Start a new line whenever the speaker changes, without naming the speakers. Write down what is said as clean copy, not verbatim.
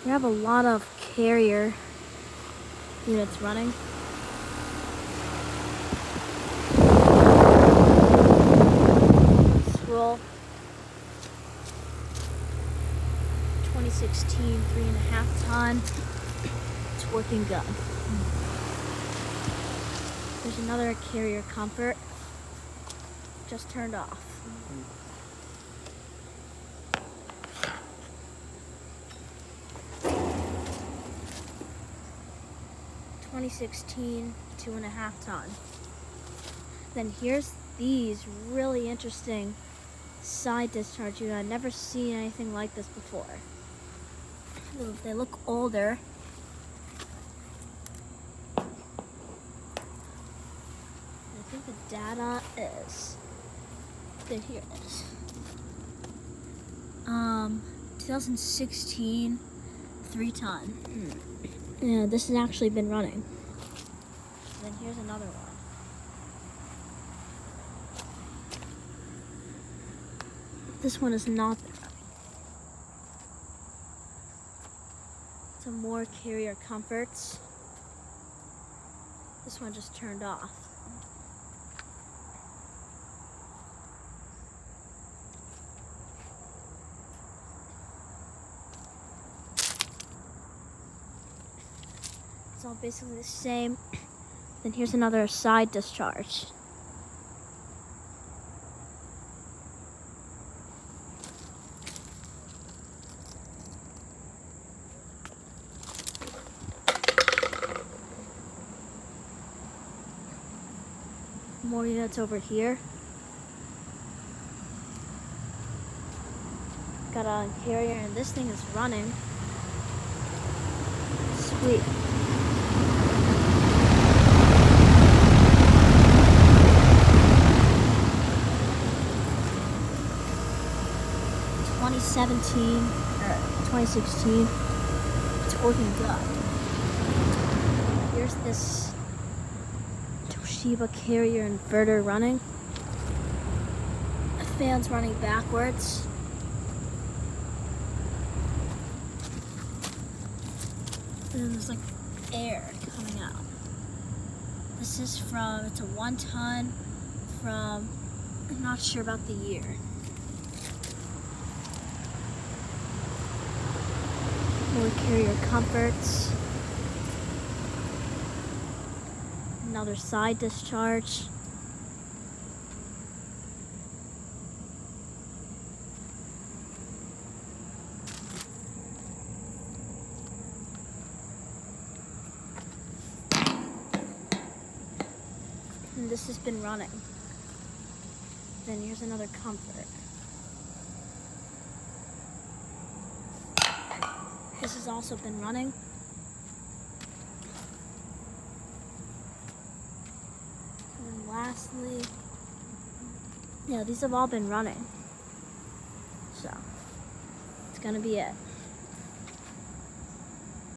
We have a lot of carrier units running. Roll 2016 3.5 ton. It's working good. There's another carrier comfort just turned off. 2016 2.5 ton. Then here's these really interesting side discharge unit. I've never seen anything like this before. They look older. I think the data is, here it is. 2016 3 ton. Yeah, this has actually been running. Then here's another one. This one is not been running. Some more carrier comforts. This one just turned off. It's all basically the same. Then here's another side discharge. More units over here. Got a carrier and this thing is running. Sweet. '17 or 2016. It's working good. Here's this Toshiba carrier inverter running. The fan's running backwards. And there's like air coming out. This is from, it's a 1 ton from, I'm not sure about the year. More carrier comforts. Another side discharge. And this has been running. Then here's another comfort. This has also been running. And then lastly, yeah, these have all been running. So, it's gonna be it.